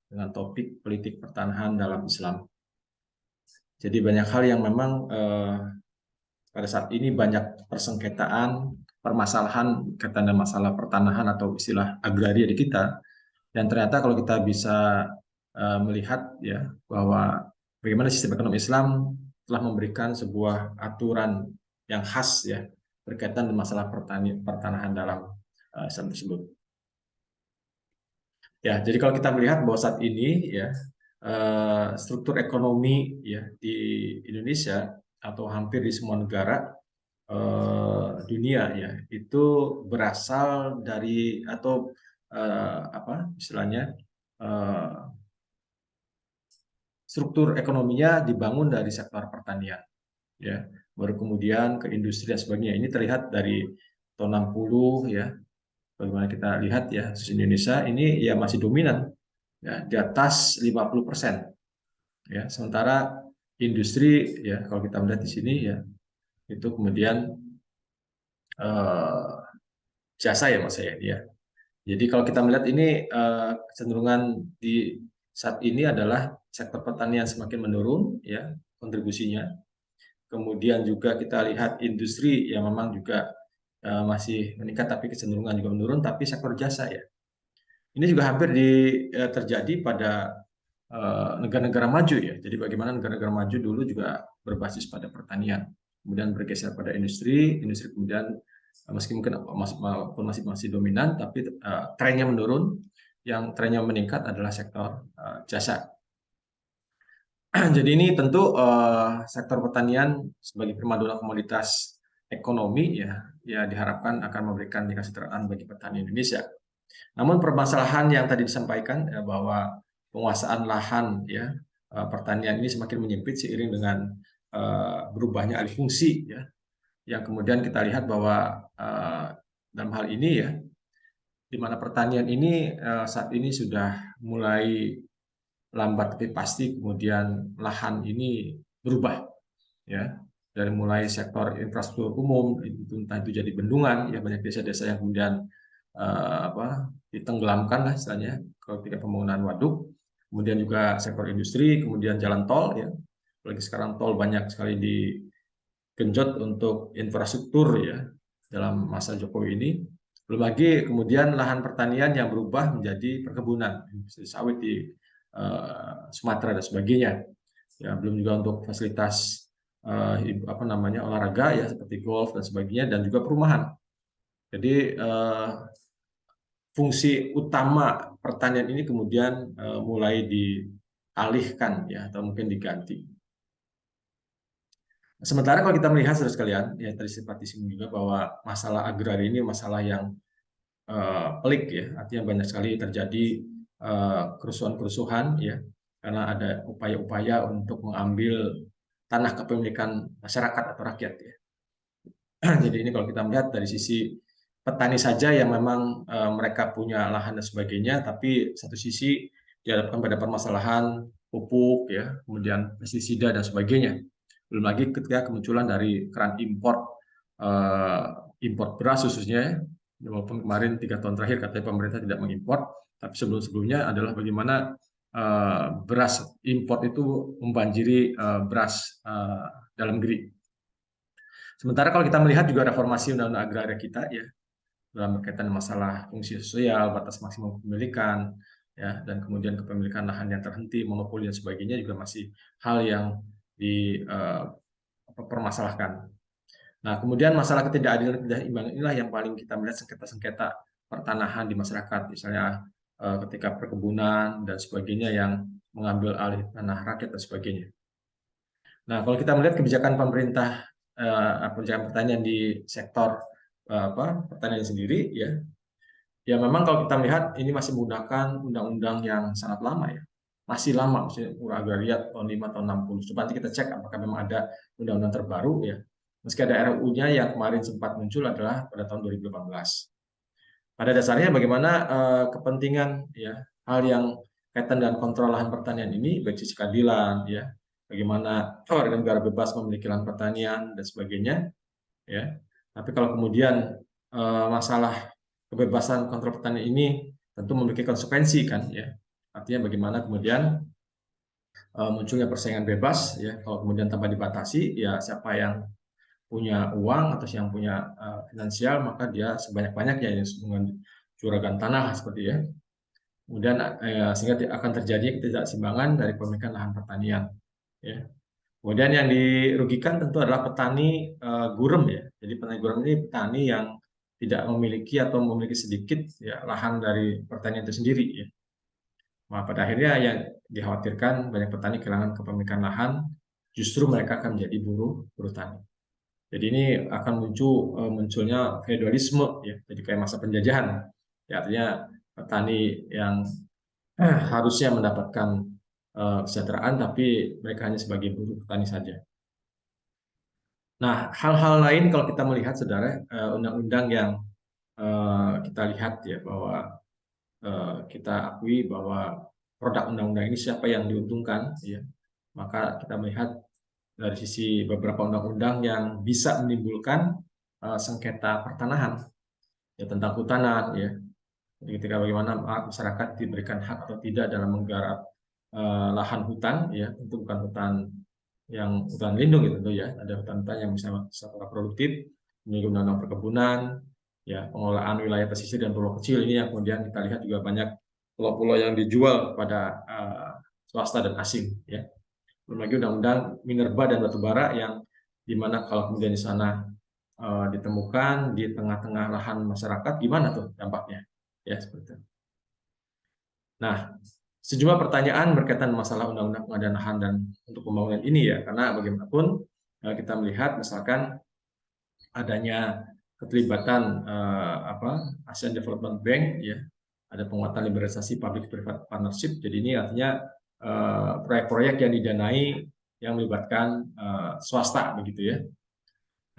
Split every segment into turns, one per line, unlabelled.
dengan topik politik pertanahan dalam Islam. Jadi banyak hal yang memang pada saat ini banyak persengketaan, permasalahan kaitan dengan masalah pertanahan atau istilah agraria di kita. Dan ternyata kalau kita bisa melihat ya bahwa bagaimana sistem ekonomi Islam telah memberikan sebuah aturan yang khas ya berkaitan dengan masalah pertanahan dalam Islam tersebut. Ya, jadi kalau kita melihat bahwa saat ini ya struktur ekonomi ya di Indonesia atau hampir di semua negara dunia ya itu berasal dari atau apa istilahnya eh, struktur ekonominya dibangun dari sektor pertanian ya baru kemudian ke industri dan sebagainya. Ini terlihat dari tahun 60 ya bagaimana kita lihat ya khusus Indonesia ini ya masih dominan ya di atas 50% ya sementara industri ya kalau kita melihat di sini ya itu kemudian eh, jasa ya mas saya ya. Jadi kalau kita melihat ini kecenderungan di saat ini adalah sektor pertanian semakin menurun ya kontribusinya. Kemudian juga kita lihat industri yang memang juga masih meningkat tapi kecenderungan juga menurun, tapi sektor jasa ya. Ini juga hampir terjadi pada negara-negara maju ya. Jadi bagaimana negara-negara maju dulu juga berbasis pada pertanian, kemudian bergeser pada industri, industri kemudian meski mungkin masih dominan, tapi trennya menurun. Yang trennya meningkat adalah sektor jasa. Jadi ini tentu sektor pertanian sebagai primadona komoditas ekonomi ya diharapkan akan memberikan kesejahteraan bagi petani Indonesia. Namun permasalahan yang tadi disampaikan ya, bahwa penguasaan lahan ya pertanian ini semakin menyempit seiring dengan berubahnya alih fungsi ya yang kemudian kita lihat bahwa dalam hal ini ya di mana pertanian ini saat ini sudah mulai lambat tapi pasti kemudian lahan ini berubah ya dari mulai sektor infrastruktur umum itu entah itu jadi bendungan ya banyak desa-desa yang kemudian ditenggelamkan lah istilahnya kalau tidak pembangunan waduk, kemudian juga sektor industri, kemudian jalan tol ya apalagi sekarang tol banyak sekali digenjot untuk infrastruktur ya dalam masa Jokowi ini. Belum lagi kemudian lahan pertanian yang berubah menjadi perkebunan industri sawit di Sumatera dan sebagainya ya belum juga untuk fasilitas apa namanya olahraga ya seperti golf dan sebagainya dan juga perumahan. Jadi fungsi utama pertanian ini kemudian mulai dialihkan ya atau mungkin diganti. Sementara kalau kita melihat saudara sekalian ya tadi sempat disinggung juga bahwa masalah agraria ini masalah yang pelik ya artinya banyak sekali terjadi kerusuhan-kerusuhan ya karena ada upaya-upaya untuk mengambil tanah kepemilikan masyarakat atau rakyat ya. Jadi ini kalau kita melihat dari sisi petani saja yang memang mereka punya lahan dan sebagainya, tapi satu sisi dihadapkan pada permasalahan pupuk ya, kemudian pestisida dan sebagainya. Belum lagi ketika kemunculan dari keran impor beras khususnya, walaupun kemarin 3 tahun terakhir katanya pemerintah tidak mengimpor, tapi sebelum-sebelumnya adalah bagaimana beras impor itu membanjiri beras dalam negeri. Sementara kalau kita melihat juga reformasi undang-undang agraria kita ya dalam berkaitan masalah fungsi sosial, batas maksimum kepemilikan, ya dan kemudian kepemilikan lahan yang terhenti, monopoli dan sebagainya juga masih hal yang dipermasalahkan. Nah, kemudian masalah ketidakadilan dan ketidakimbangan inilah yang paling kita melihat sengketa-sengketa pertanahan di masyarakat, misalnya ketika perkebunan dan sebagainya yang mengambil alih tanah rakyat dan sebagainya. Nah, kalau kita melihat kebijakan pemerintah kebijakan pertanian di sektor pertanian sendiri ya memang kalau kita melihat ini masih menggunakan undang-undang yang sangat lama ya. Masih lama maksudnya agraria tahun 5 tahun 60. Coba nanti kita cek apakah memang ada undang-undang terbaru ya. Meski ada RUU-nya yang kemarin sempat muncul adalah pada tahun 2018. Pada dasarnya bagaimana kepentingan ya hal yang kaitan dengan kontrol lahan pertanian ini baik sisi keadilan ya bagaimana warga negara bebas memiliki lahan pertanian dan sebagainya ya. Tapi kalau kemudian masalah kebebasan kontrol pertanian ini tentu memiliki konsekuensi kan ya Artinya bagaimana kemudian munculnya persaingan bebas, ya. Kalau kemudian tanpa dibatasi, ya siapa yang punya uang atau yang punya finansial, maka dia sebanyak-banyaknya ya, dengan juragan tanah seperti ya. Kemudian sehingga akan terjadi ketidakseimbangan dari pemilikan lahan pertanian. Ya. Kemudian yang dirugikan tentu adalah petani gurem ya. Jadi petani gurem ini petani yang tidak memiliki atau memiliki sedikit ya lahan dari pertanian itu sendiri ya. Nah, pada akhirnya yang dikhawatirkan banyak petani kehilangan kepemilikan lahan, justru mereka akan menjadi buruh tani. Jadi ini akan munculnya feodalisme ya, jadi kayak masa penjajahan. Ya, artinya petani yang harusnya mendapatkan kesejahteraan, tapi mereka hanya sebagai buruh petani saja. Nah, hal-hal lain kalau kita melihat, saudara, undang-undang yang kita lihat ya bahwa kita akui bahwa produk undang-undang ini siapa yang diuntungkan, ya. Maka kita melihat dari sisi beberapa undang-undang yang bisa menimbulkan sengketa pertanahan, ya tentang hutanan, ya. Jadi ketika bagaimana masyarakat diberikan hak atau tidak dalam menggarap lahan hutan, ya, itu bukan hutan yang hutan lindung gitu tentu ya, ada hutan-hutan yang bisa secara produktif, ini undang-undang perkebunan, ya pengelolaan wilayah pesisir dan pulau kecil ini yang kemudian kita lihat juga banyak pulau-pulau yang dijual kepada swasta dan asing, ya. Belum lagi undang-undang minerba dan batubara yang dimana kalau kemudian di sana ditemukan di tengah-tengah lahan masyarakat, gimana tuh dampaknya, ya seperti itu. Nah, sejumlah pertanyaan berkaitan masalah undang-undang pengadaan lahan dan untuk pembangunan ini ya, karena bagaimanapun kita melihat misalkan adanya keterlibatan ASEAN Development Bank ya, ada penguatan liberalisasi public private partnership. Jadi ini artinya proyek-proyek yang didanai yang melibatkan swasta begitu ya.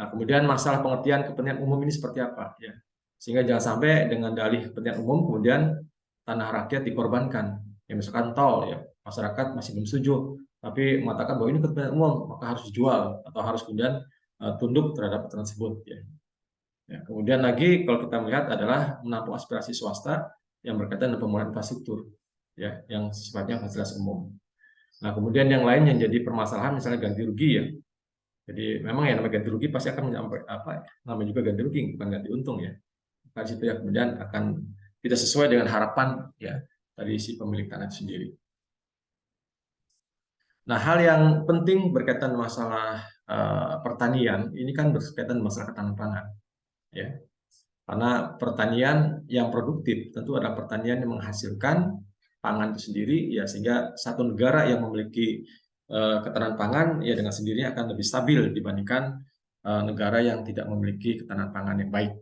Nah, kemudian masalah pengertian kepentingan umum ini seperti apa ya. Sehingga jangan sampai dengan dalih kepentingan umum kemudian tanah rakyat dikorbankan. Ya misalkan tol ya, masyarakat masih belum setuju, tapi mengatakan bahwa ini kepentingan umum, maka harus dijual atau harus kemudian tunduk terhadap tersebut ya. Ya, kemudian lagi kalau kita melihat adalah menampung aspirasi swasta yang berkaitan dengan pembangunan infrastruktur ya, yang sifatnya fasilitas umum. Nah, kemudian yang lain yang jadi permasalahan misalnya ganti rugi ya. Jadi memang ya namanya ganti rugi pasti akan menyampaikan namanya juga ganti rugi bukan ganti untung ya. Karena situ ya kemudian akan tidak sesuai dengan harapan ya dari si pemilik tanah itu sendiri. Nah, hal yang penting berkaitan masalah pertanian ini kan berkaitan masalah ketahanan pangan ya. Karena pertanian yang produktif tentu adalah pertanian yang menghasilkan pangan itu sendiri ya, sehingga satu negara yang memiliki ketahanan pangan ya dengan sendirinya akan lebih stabil dibandingkan negara yang tidak memiliki ketahanan pangan yang baik.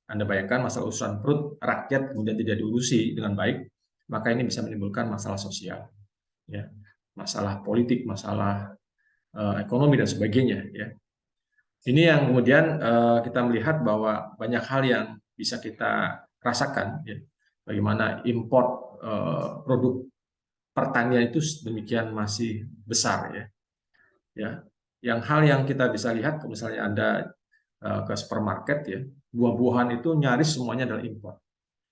Anda bayangkan masalah urusan perut rakyat kemudian tidak diurusi dengan baik, maka ini bisa menimbulkan masalah sosial, ya, masalah politik, masalah ekonomi dan sebagainya, ya. Ini yang kemudian kita melihat bahwa banyak hal yang bisa kita rasakan, ya. Bagaimana import produk pertanian itu demikian masih besar, ya. Ya, hal yang kita bisa lihat, misalnya Anda ke supermarket, ya, buah-buahan itu nyaris semuanya adalah impor.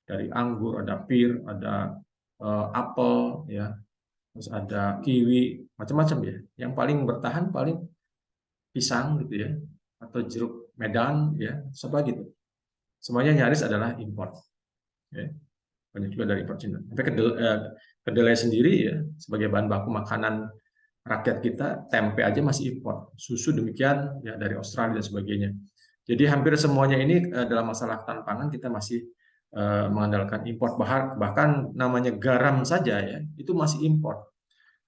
Dari anggur, ada pir, ada apel, ya, terus ada kiwi, macam-macam ya. Yang paling bertahan paling pisang gitu ya, atau jeruk Medan ya, apa gitu. Semuanya nyaris adalah impor. Ya. Banyak juga dari impor Cina. Tapi kedelai sendiri ya sebagai bahan baku makanan rakyat kita, tempe aja masih impor. Susu demikian ya dari Australia dan sebagainya. Jadi hampir semuanya ini dalam masalah ketahanan pangan kita masih mengandalkan impor. Bahkan namanya garam saja ya itu masih impor.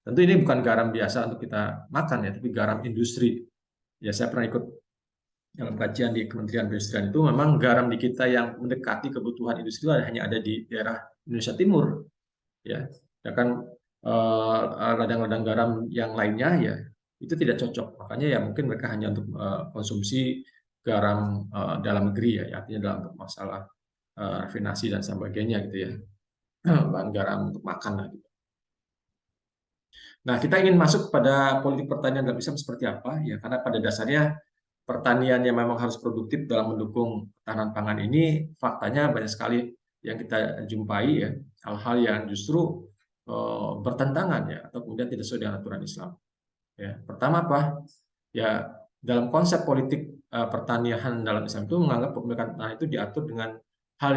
Tentu ini bukan garam biasa untuk kita makan ya, tapi garam industri. Ya saya pernah ikut dalam kajian di Kementerian Perindustrian itu memang garam di kita yang mendekati kebutuhan industri hanya ada di daerah Indonesia Timur, ya. Sedangkan ladang-ladang garam yang lainnya ya itu tidak cocok. Makanya ya mungkin mereka hanya untuk konsumsi garam dalam negeri ya, artinya dalam masalah rafinasi dan sebagainya gitu ya, bahan garam untuk makan lah gitu. Nah, kita ingin masuk pada politik pertanian dalam Islam seperti apa ya, karena pada dasarnya pertanian yang memang harus produktif dalam mendukung ketahanan pangan ini faktanya banyak sekali yang kita jumpai ya, hal-hal yang justru bertentangan ya, atau kemudian tidak sesuai dengan aturan Islam. Ya, pertama apa? Ya, dalam konsep politik pertanian dalam Islam itu menganggap kepemilikan tanah itu diatur dengan hal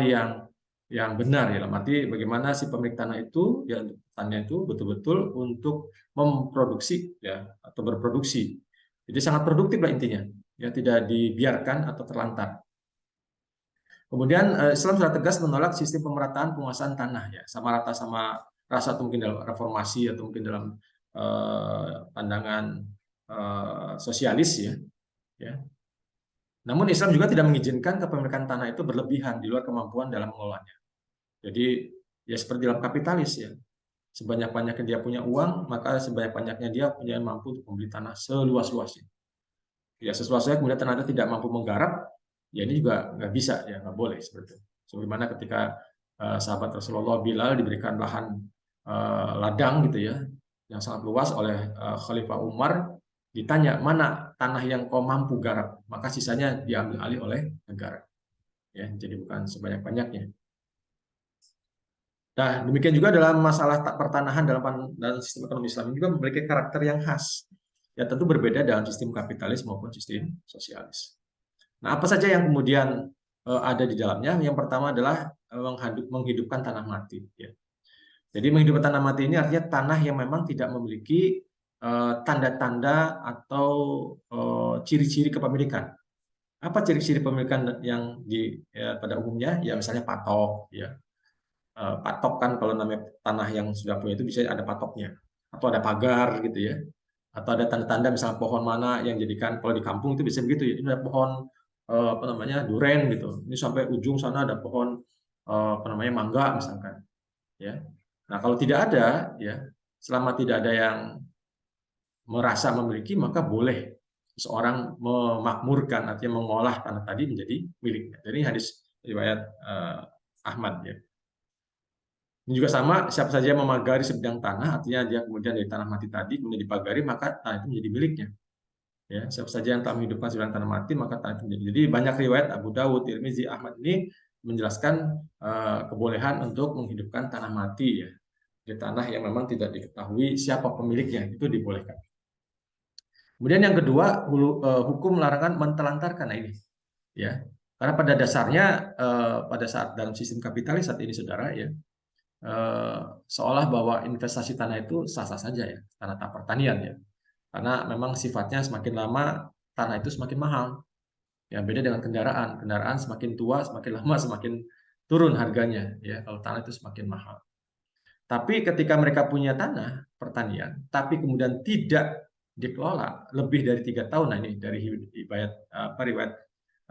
yang benar ya. Dalam arti bagaimana si pemilik tanah itu ya untuk pertanian itu betul-betul untuk memproduksi ya atau berproduksi. Jadi sangat produktif lah intinya. Ya, tidak dibiarkan atau terlantar. Kemudian Islam sudah tegas menolak sistem pemerataan penguasaan tanah ya, sama rata sama rasa atau mungkin dalam reformasi atau mungkin dalam pandangan sosialis ya. Ya. Namun Islam juga tidak mengizinkan kepemilikan tanah itu berlebihan di luar kemampuan dalam mengelolanya. Jadi ya seperti dalam kapitalis ya, sebanyak-banyaknya dia punya uang, maka sebanyak-banyaknya dia punya mampu untuk membeli tanah seluas-luasnya. Ya sesuatu kemudian ternyata tidak mampu menggarap, ya ini juga nggak bisa ya, nggak boleh seperti itu. Sebagaimana ketika sahabat Rasulullah Bilal diberikan lahan ladang gitu ya, yang sangat luas oleh Khalifah Umar, ditanya mana tanah yang kau mampu garap, maka sisanya diambil alih oleh negara. Ya, jadi bukan sebanyak-banyaknya. Nah, demikian juga dalam masalah pertanahan dalam sistem ekonomi Islam juga memiliki karakter yang khas. Ya, tentu berbeda dalam sistem kapitalis maupun sistem sosialis. Nah, apa saja yang kemudian ada di dalamnya? Yang pertama adalah menghidupkan tanah mati. Ya. Jadi menghidupkan tanah mati ini artinya tanah yang memang tidak memiliki tanda-tanda atau ciri-ciri kepemilikan. Apa ciri-ciri kepemilikan yang pada umumnya? Ya misalnya patok, ya patok kan kalau namanya tanah yang sudah punya itu bisa ada patoknya, atau ada pagar gitu ya, atau ada tanda-tanda misalnya pohon mana yang jadikan kalau di kampung itu bisa begitu ya, ini ada pohon apa namanya duren gitu, ini sampai ujung sana ada pohon apa namanya mangga misalkan, ya. Nah kalau tidak ada ya, selama tidak ada yang merasa memiliki maka boleh seorang memakmurkan artinya mengolah tanah tadi menjadi miliknya. Jadi hadis riwayat Ahmad ya. Ini juga sama, siapa saja yang memagari sebidang tanah, artinya dia kemudian dari tanah mati tadi, kemudian dipagari, maka tanah itu menjadi miliknya. Ya, siapa saja yang tak menghidupkan sebidang tanah mati, maka tanah itu menjadi. Jadi banyak riwayat Abu Dawud, Tirmizi, Ahmad ini menjelaskan kebolehan untuk menghidupkan tanah mati ya. Di tanah yang memang tidak diketahui siapa pemiliknya, itu dibolehkan. Kemudian yang kedua, hukum larangan mentelantarkan. Nah ini, ya, karena pada dasarnya pada saat dalam sistem kapitalis saat ini, saudara, ya, seolah bahwa investasi tanah itu sah-sah saja ya, tanah pertanian ya. Karena memang sifatnya semakin lama tanah itu semakin mahal. Ya beda dengan kendaraan. Kendaraan semakin tua, semakin lama semakin turun harganya ya kalau tanah itu semakin mahal. Tapi ketika mereka punya tanah pertanian, tapi kemudian tidak dikelola lebih dari 3 tahun, nah ini dari riwayat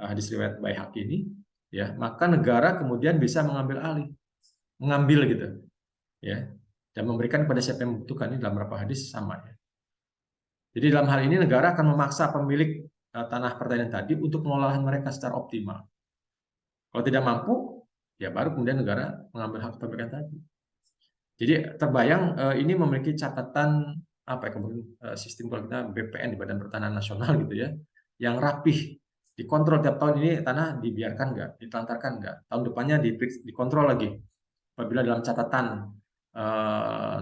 hadis riwayat Baihaqi ini, ya maka negara kemudian bisa mengambil gitu, ya, dan memberikan kepada siapa yang membutuhkan. Ini dalam beberapa hadis sama ya. Jadi dalam hal ini negara akan memaksa pemilik tanah pertanian tadi untuk mengelola mereka secara optimal. Kalau tidak mampu, ya baru kemudian negara mengambil hak kepemilikan tadi. Jadi terbayang ini memiliki catatan apa ya, kemudian sistem kalau kita BPN di Badan Pertanahan Nasional gitu ya, yang rapih, dikontrol tiap tahun ini tanah dibiarkan nggak, ditelantarkan nggak, tahun depannya dikontrol lagi. Apabila dalam catatan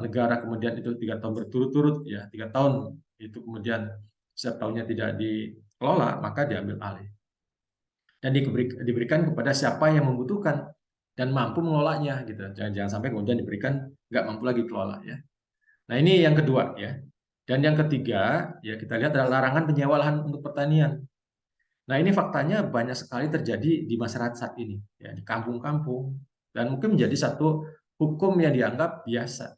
negara kemudian itu 3 tahun berturut-turut ya 3 tahun itu kemudian setiap tahunnya tidak dikelola maka diambil alih dan diberikan kepada siapa yang membutuhkan dan mampu mengelolanya gitu. Jangan sampai kemudian diberikan nggak mampu lagi kelola ya. Nah ini yang kedua ya. Dan yang ketiga ya kita lihat adalah larangan penyewa lahan untuk pertanian. Nah ini faktanya banyak sekali terjadi di masyarakat saat ini ya di kampung-kampung dan mungkin menjadi satu hukum yang dianggap biasa.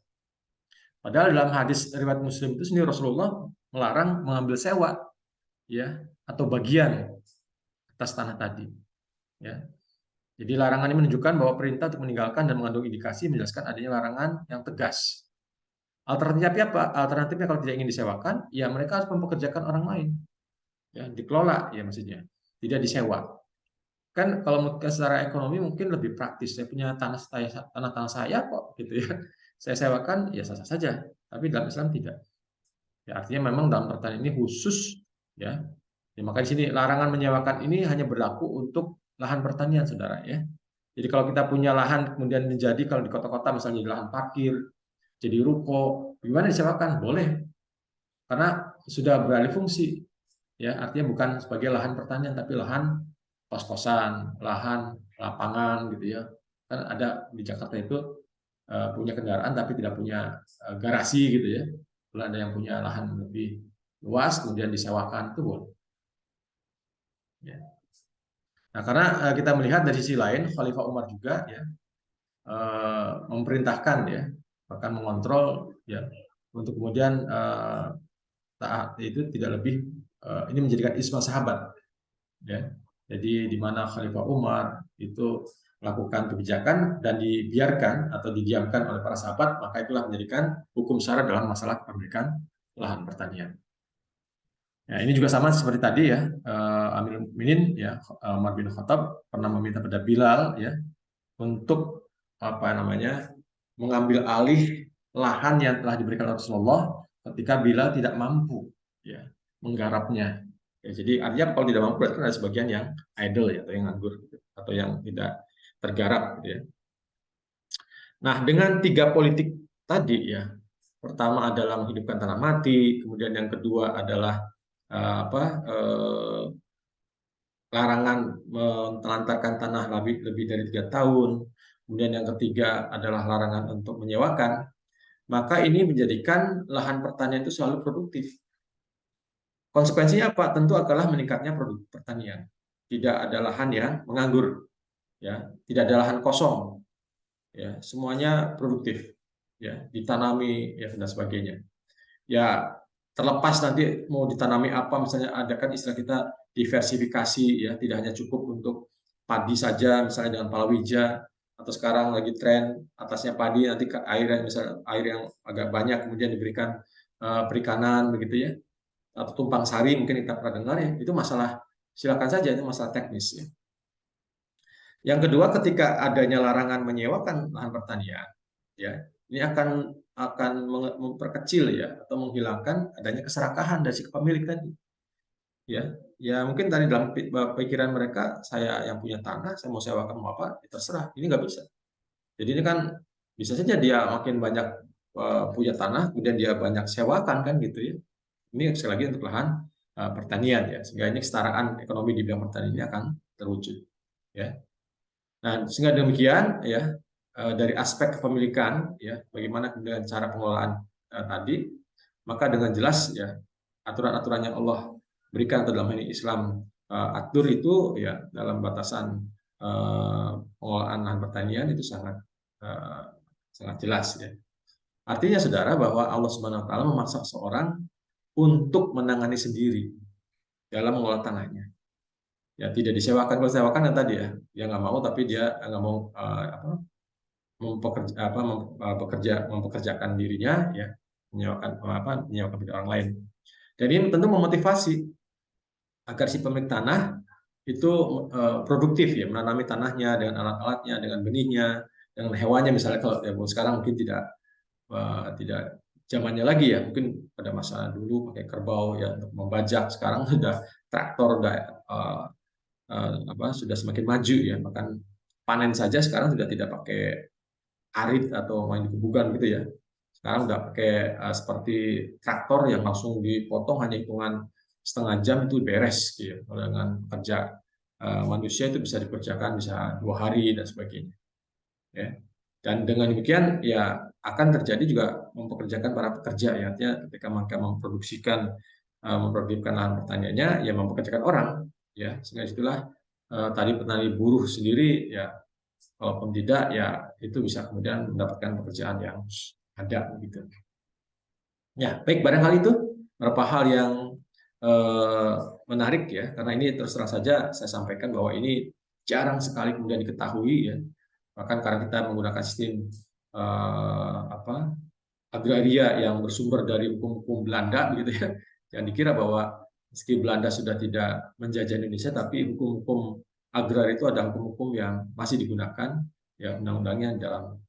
Padahal dalam hadis riwayat Muslim itu sendiri Rasulullah melarang mengambil sewa ya atau bagian atas tanah tadi ya. Jadi larangan ini menunjukkan bahwa perintah untuk meninggalkan dan mengandung indikasi menjelaskan adanya larangan yang tegas. Alternatifnya apa? Alternatifnya kalau tidak ingin disewakan, ya mereka harus mempekerjakan orang lain. Ya, dikelola ya maksudnya, tidak disewa. Kan kalau secara ekonomi mungkin lebih praktis. Saya punya tanah saya kok gitu ya. Saya sewakan ya sah-sah saja. Tapi dalam Islam tidak. Ya, artinya memang dalam pertanian ini khusus ya. Ya maka di sini larangan menyewakan ini hanya berlaku untuk lahan pertanian, saudara ya. Jadi kalau kita punya lahan kemudian menjadi kalau di kota-kota misalnya di lahan parkir jadi ruko, gimana disewakan? Boleh, karena sudah beralih fungsi, ya artinya bukan sebagai lahan pertanian tapi lahan kos-kosan, lahan lapangan gitu ya. Kan ada di Jakarta itu punya kendaraan tapi tidak punya garasi gitu ya. Kalau ada yang punya lahan lebih luas kemudian disewakan itu boleh. Ya. Nah, karena kita melihat dari sisi lain Khalifah Umar juga ya memerintahkan ya bahkan mengontrol ya untuk kemudian taat itu tidak lebih ini menjadikan isma sahabat ya. Jadi di mana Khalifah Umar itu melakukan kebijakan dan dibiarkan atau didiamkan oleh para sahabat, maka itulah menjadikan hukum syara dalam masalah kepemilikan lahan pertanian. Ya, ini juga sama seperti tadi ya, Amirul Mukminin ya Umar bin Khattab pernah meminta pada Bilal ya untuk apa namanya mengambil alih lahan yang telah diberikan Rasulullah ketika Bilal tidak mampu ya menggarapnya. Ya, jadi artinya kalau tidak mampu berarti ada sebagian yang idle ya atau yang nganggur gitu, atau yang tidak tergarap gitu ya. Nah, dengan tiga politik tadi ya, pertama adalah menghidupkan tanah mati, kemudian yang kedua adalah larangan menelantarkan tanah lebih dari 3 tahun, kemudian yang ketiga adalah larangan untuk menyewakan, maka ini menjadikan lahan pertanian itu selalu produktif. Konsekuensinya apa? Tentu adalah meningkatnya produk pertanian. Tidak ada lahan yang menganggur, ya, tidak ada lahan kosong, ya, semuanya produktif, ya, ditanami, ya, dan sebagainya. Ya, terlepas nanti mau ditanami apa, misalnya ada kan istilah kita diversifikasi, ya, tidak hanya cukup untuk padi saja, misalnya dengan palawija, atau sekarang lagi tren atasnya padi, nanti air, misalnya air yang agak banyak kemudian diberikan perikanan, begitu ya, atau tumpang sari mungkin kita pernah dengar ya, itu masalah silakan saja, itu masalah teknis ya. Yang kedua, ketika adanya larangan menyewakan lahan pertanian, ya ini akan memperkecil ya atau menghilangkan adanya keserakahan dari si kepemilik tadi. Ya mungkin tadi dalam pikiran mereka saya yang punya tanah, saya mau sewakan mau apa, ya terserah. Ini nggak bisa. Jadi ini kan bisa saja dia makin banyak punya tanah, kemudian dia banyak sewakan kan gitu ya. Ini sekali lagi untuk lahan pertanian ya, sehingga ini kesetaraan ekonomi di bidang pertanian ini akan terwujud. Ya. Nah, sehingga demikian ya dari aspek kepemilikan ya bagaimana dengan cara pengelolaan tadi, maka dengan jelas ya aturan-aturan yang Allah berikan atau dalam ini Islam atur itu ya dalam batasan pengelolaan lahan pertanian itu sangat sangat jelas ya. Artinya saudara bahwa Allah Subhanahu wa taala memaksa seorang untuk menangani sendiri dalam mengelola tanahnya. Ya tidak disewakan, kalau disewakan yang tadi ya, dia nggak mau tapi dia nggak mau mempekerjakan dirinya ya menyewakan bagi orang lain. Dan ini tentu memotivasi agar si pemilik tanah itu produktif ya menanami tanahnya dengan alat-alatnya, dengan benihnya, dengan hewannya, misalnya kalau ya, sekarang mungkin tidak zamannya lagi ya, mungkin pada masa dulu pakai kerbau ya untuk membajak, sekarang sudah traktor sudah semakin maju ya, bahkan panen saja sekarang sudah tidak pakai arit atau main di kebugan gitu ya. Sekarang udah pakai seperti traktor yang langsung dipotong hanya hitungan setengah jam itu beres gitu. Kalau dengan kerja manusia itu bisa dikerjakan bisa 2 hari dan sebagainya. Ya. Dan dengan demikian ya akan terjadi juga mempekerjakan para pekerja ya. Artinya ketika mereka memproduktifkan lahan pertaniannya ya mempekerjakan orang ya. Sehingga itulah tadi petani buruh sendiri ya kalaupun tidak ya itu bisa kemudian mendapatkan pekerjaan yang ada gitu. Ya, baik, barang hal itu beberapa hal yang menarik ya, karena ini terus terang saja saya sampaikan bahwa ini jarang sekali kemudian diketahui ya. Bahkan karena kita menggunakan sistem agraria yang bersumber dari hukum-hukum Belanda begitu ya. Jangan dikira bahwa meski Belanda sudah tidak menjajah Indonesia, tapi hukum-hukum agrar itu ada hukum-hukum yang masih digunakan ya undang-undangnya dalam